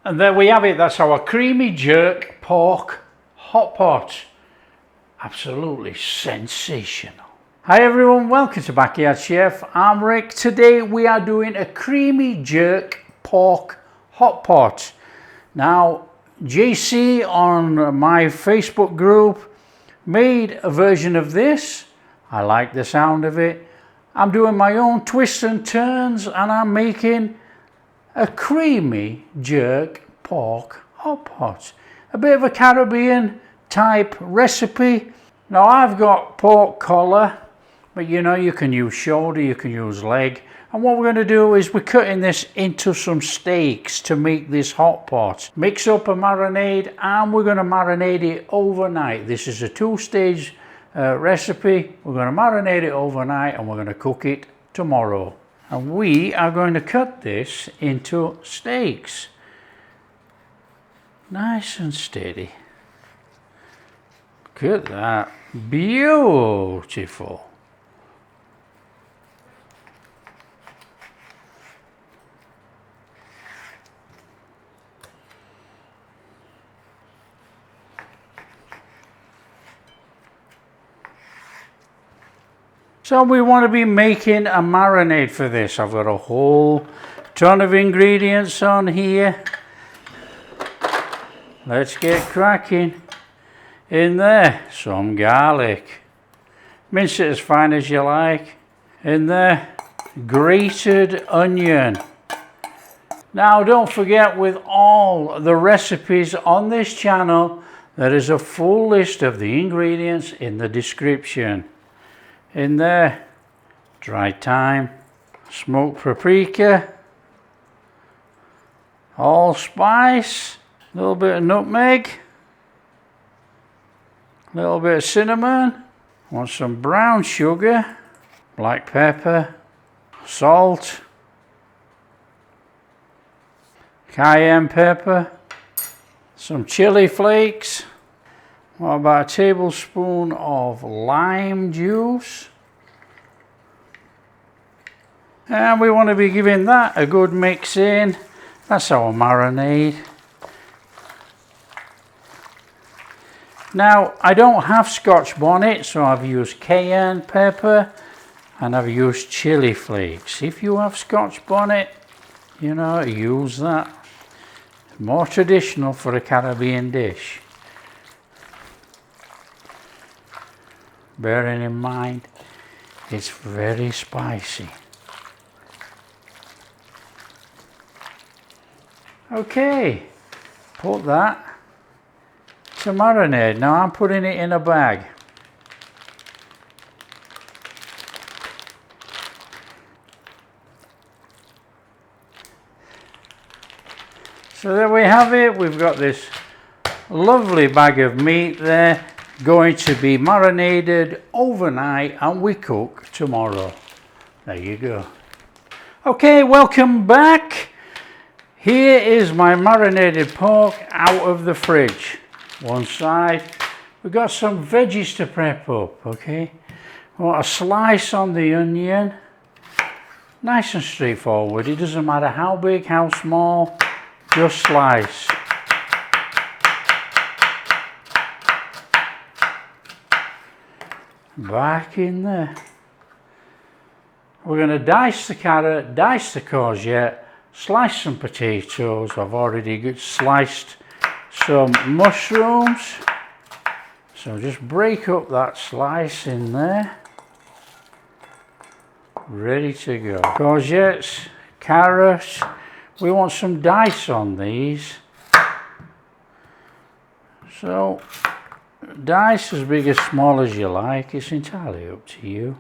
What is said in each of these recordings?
And there we have it, that's our Creamy Jerk Pork Hotpot. Absolutely sensational. Hi everyone, welcome to Backyard Chef. I'm Rick. Today we are doing a Creamy Jerk Pork Hotpot. Now, JC on my Facebook group made a version of this. I like the sound of it. I'm doing my own twists and turns and I'm making a Creamy Jerk Pork Hotpot. A bit of a Caribbean type recipe. Now I've got pork collar, but you know, you can use shoulder, you can use leg. And what we're going to do is we're cutting this into some steaks to make this hot pot. Mix up a marinade and we're going to marinate it overnight. This is a two-stage recipe. We're going to marinate it overnight and we're going to cook it tomorrow. And we are going to cut this into steaks. Nice and steady. Look at that. Beautiful. So we want to be making a marinade for this. I've got a whole ton of ingredients on here. Let's get cracking. In there, some garlic. Mince it as fine as you like. In there, grated onion. Now don't forget, with all the recipes on this channel, there is a full list of the ingredients in the description. In there, dried thyme, smoked paprika, allspice, a little bit of nutmeg, a little bit of cinnamon, want some brown sugar, black pepper, salt, cayenne pepper, some chili flakes. What about a tablespoon of lime juice? And we want to be giving that a good mix in. That's our marinade. Now, I don't have Scotch bonnet, so I've used cayenne pepper and I've used chili flakes. If you have Scotch bonnet, you know, use that. More traditional for a Caribbean dish. Bearing in mind, it's very spicy. Okay, put that to marinade. Now I'm putting it in a bag. So there we have it. We've got this lovely bag of meat there, going to be marinated overnight and we cook tomorrow. There you go. Okay, welcome back. Here is my marinated pork out of the fridge. One side. We've got some veggies to prep up, okay? We want a slice on the onion. Nice and straightforward. It doesn't matter how big, how small, just slice. Back in there. We're going to dice the carrot, dice the courgette, slice some potatoes. I've already sliced some mushrooms. So just break up that slice in there. Ready to go. Courgettes, carrots. We want some dice on these. So dice as big as small as you like, it's entirely up to you.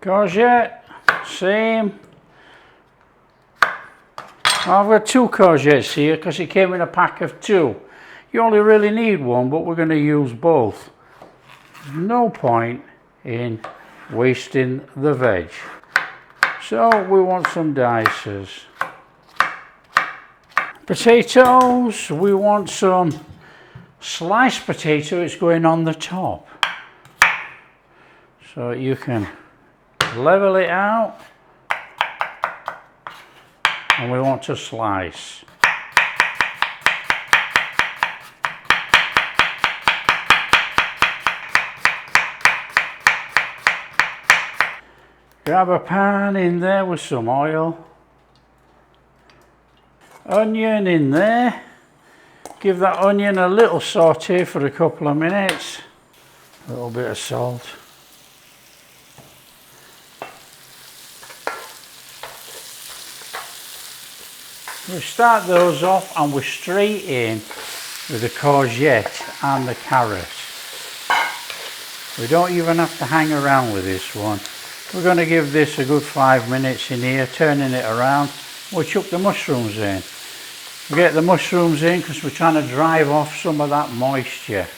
Courgette, same. I've got two courgettes here because it came in a pack of two. You only really need one, but we're going to use both. No point in wasting the veg. So we want some dices. Potatoes, we want some sliced potato. It's going on the top. So you can level it out. And we want to slice. Grab a pan in there with some oil. Onion in there. Give that onion a little saute for a couple of minutes. A little bit of salt. We start those off and we're straight in with the courgette and the carrot. We don't even have to hang around with this one. We're going to give this a good 5 minutes in here, turning it around. We'll chuck the mushrooms in. We get the mushrooms in because we're trying to drive off some of that moisture.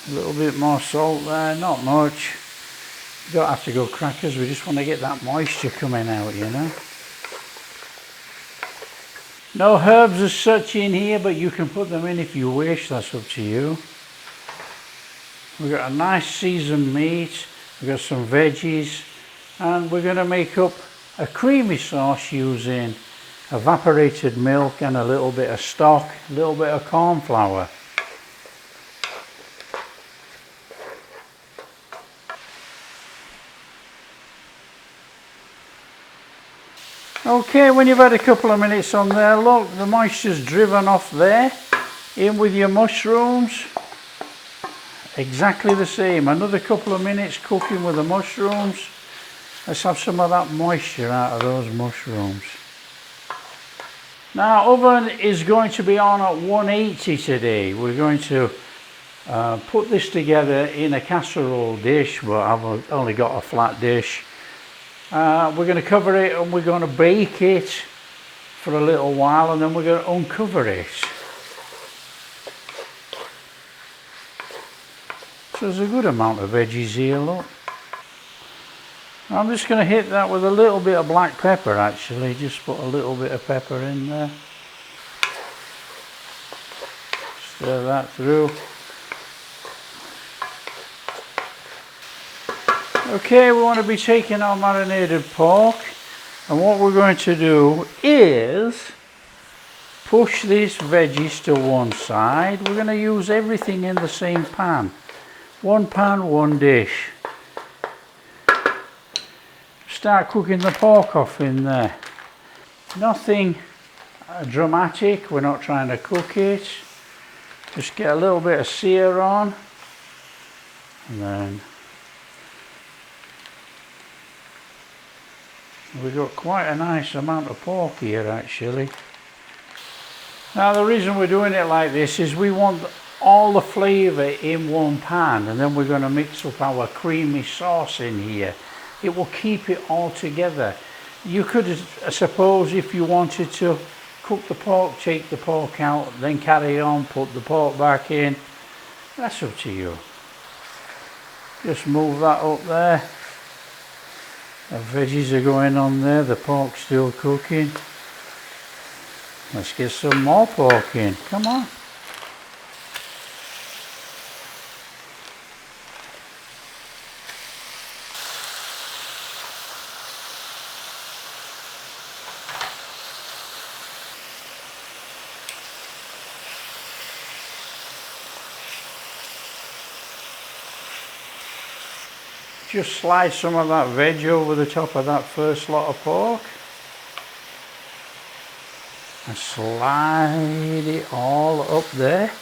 A little bit more salt there, not much. You don't have to go crackers, we just want to get that moisture coming out, you know. No herbs as such in here, but you can put them in if you wish, that's up to you. We've got a nice seasoned meat, we've got some veggies, and we're going to make up a creamy sauce using evaporated milk and a little bit of stock, a little bit of corn flour. Okay, when you've had a couple of minutes on there, look, the moisture's driven off there. In with your mushrooms. Exactly the same. Another couple of minutes cooking with the mushrooms. Let's have some of that moisture out of those mushrooms. Now, oven is going to be on at 180 today. We're going to put this together in a casserole dish, but I've only got a flat dish. We're going to cover it and we're going to bake it for a little while and then we're going to uncover it. So there's a good amount of veggies here, look. I'm just going to hit that with a little bit of black pepper actually, just put a little bit of pepper in there. Stir that through. Okay, we want to be taking our marinated pork, and what we're going to do is push these veggies to one side. We're going to use everything in the same pan. One pan, one dish. Start cooking the pork off in there. Nothing dramatic, we're not trying to cook it. Just get a little bit of sear on, and then we've got quite a nice amount of pork here actually. Now the reason we're doing it like this is we want all the flavour in one pan, and then we're going to mix up our creamy sauce in here. It will keep it all together. You could, I suppose, if you wanted to cook the pork, take the pork out, then carry on, put the pork back in. That's up to you. Just move that up there. The veggies are going on there, the pork's still cooking. Let's get some more pork in, come on. Just slide some of that veg over the top of that first lot of pork. And slide it all up there.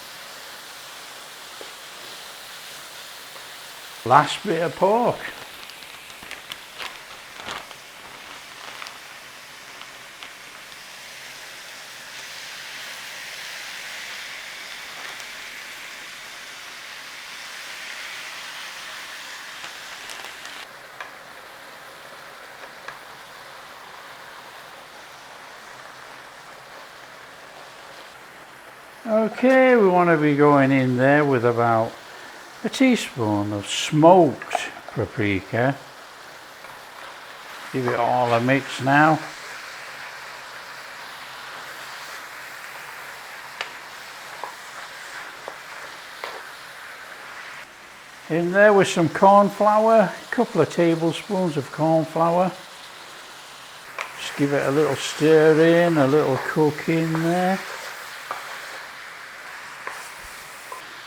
Last bit of pork. Okay, we want to be going in there with about a teaspoon of smoked paprika. Give it all a mix now. In there with some corn flour, a couple of tablespoons of corn flour. Just give it a little stir in, a little cook in there.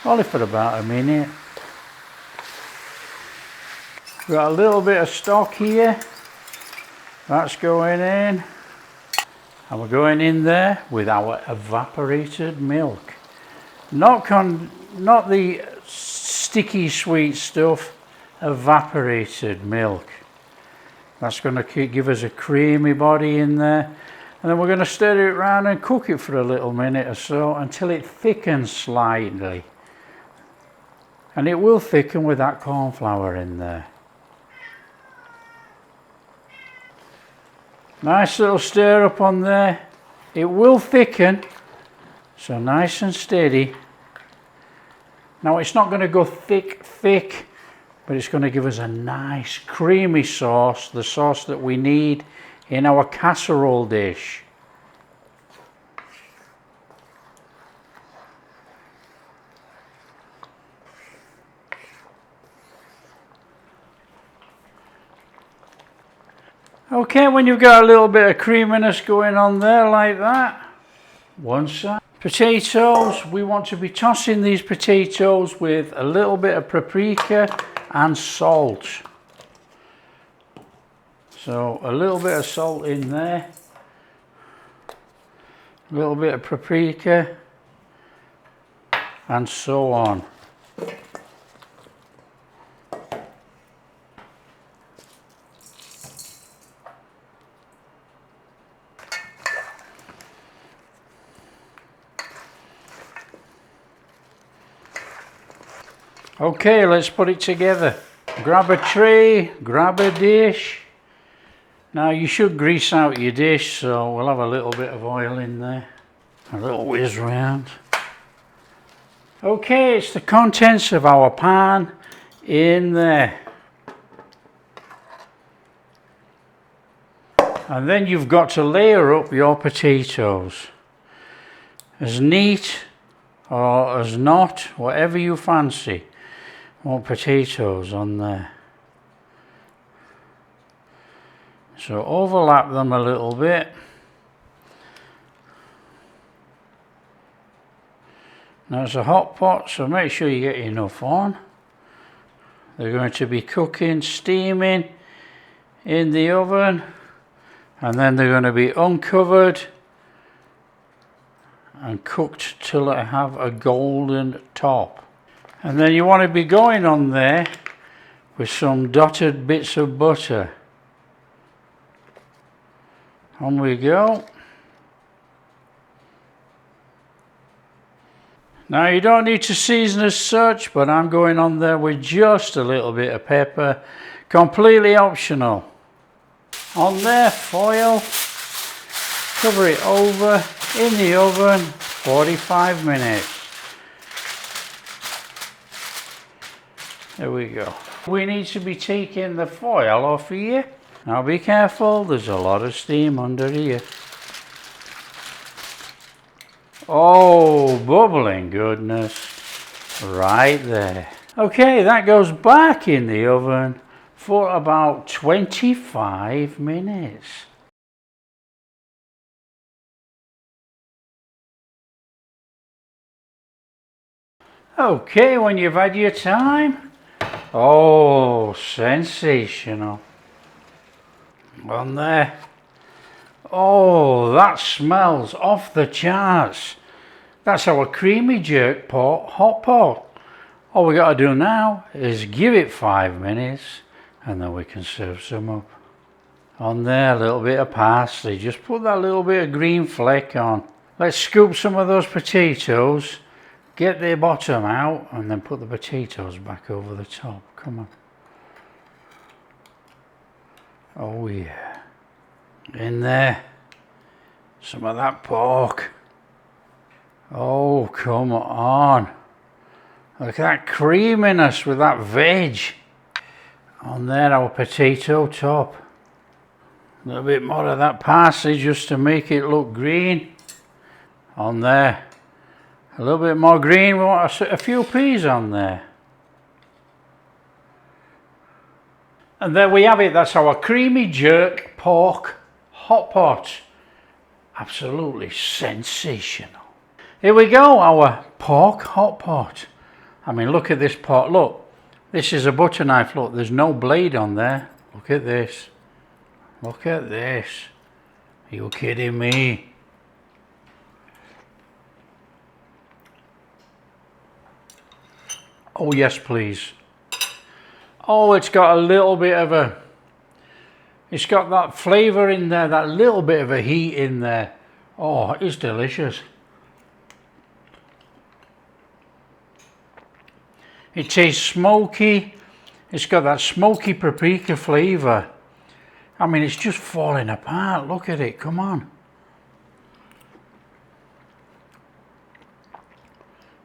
Only for about a minute. We've got a little bit of stock here. That's going in. And we're going in there with our evaporated milk. Not the sticky sweet stuff, evaporated milk. That's going to give us a creamy body in there. And then we're going to stir it around and cook it for a little minute or so until it thickens slightly. And it will thicken with that corn flour in there. Nice little stir up on there. It will thicken, so nice and steady. Now it's not going to go thick, but it's going to give us a nice creamy sauce, the sauce that we need in our casserole dish. Okay, when you've got a little bit of creaminess going on there like that, one side. Potatoes, we want to be tossing these potatoes with a little bit of paprika and salt. So a little bit of salt in there, a little bit of paprika, and so on. Okay, let's put it together. Grab a tray, grab a dish. Now you should grease out your dish, so we'll have a little bit of oil in there. A little whiz round. Okay, it's the contents of our pan in there. And then you've got to layer up your potatoes. As neat or as not, whatever you fancy. Want potatoes on there. So overlap them a little bit. Now it's a hot pot, so make sure you get enough on. They're going to be cooking, steaming in the oven, and then they're going to be uncovered and cooked till they have a golden top. And then you want to be going on there with some dotted bits of butter. On we go. Now you don't need to season as such, but I'm going on there with just a little bit of pepper. Completely optional. On there, foil. Cover it over in the oven 45 minutes. There we go. We need to be taking the foil off here. Now be careful, there's a lot of steam under here. Oh, bubbling goodness. Right there. Okay, that goes back in the oven for about 25 minutes. Okay, when you've had your time, oh, sensational. On there. Oh, that smells off the charts. That's our Creamy Jerk Pork Hotpot. All we got to do now is give it 5 minutes and then we can serve some up. On there, a little bit of parsley. Just put that little bit of green fleck on. Let's scoop some of those potatoes. Get the bottom out and then put the potatoes back over the top. Come on. Oh yeah. In there. Some of that pork. Oh, come on. Look at that creaminess with that veg. On there, our potato top. A little bit more of that parsley just to make it look green on there. A little bit more green. We want a few peas on there. And there we have it. That's our creamy jerk pork hot pot. Absolutely sensational. Here we go, our pork hot pot. I mean, look at this pot. Look, this is a butter knife. Look, there's no blade on there. Look at this. Look at this. Are you kidding me? Oh yes, please. Oh, it's got a little bit of a, it's got that flavour in there, that little bit of a heat in there. Oh, it's delicious. It tastes smoky. It's got that smoky paprika flavour. I mean, it's just falling apart. Look at it, come on.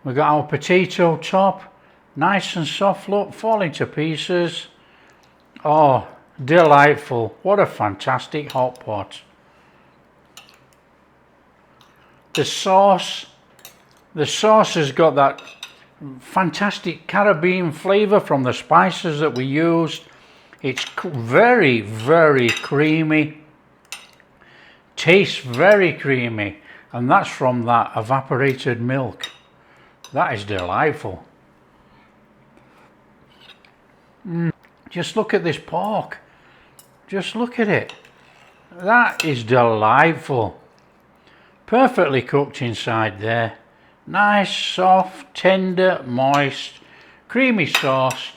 We've got our potato top. Nice and soft, look, falling to pieces. Oh, delightful. What a fantastic hot pot. The sauce has got that fantastic Caribbean flavour from the spices that we used. It's very, very creamy. Tastes very creamy. And that's from that evaporated milk. That is delightful. Just look at this pork. Just look at it. That is delightful. Perfectly cooked inside there. Nice, soft, tender, moist, creamy sauce.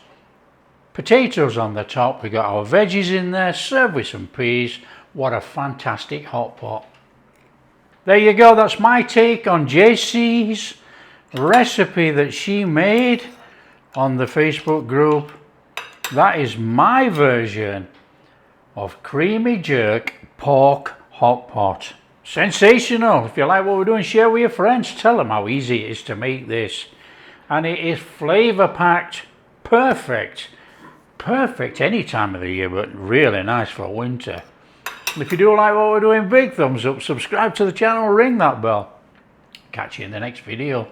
Potatoes on the top. We got our veggies in there, served with some peas. What a fantastic hot pot. There you go. That's my take on JC's recipe that she made on the Facebook group. That is my version of creamy jerk pork hot pot. Sensational. If you like what we're doing, share with your friends. Tell them how easy it is to make this. And it is flavour packed. Perfect. Perfect any time of the year, but really nice for winter. If you do like what we're doing, big thumbs up. Subscribe to the channel, ring that bell. Catch you in the next video.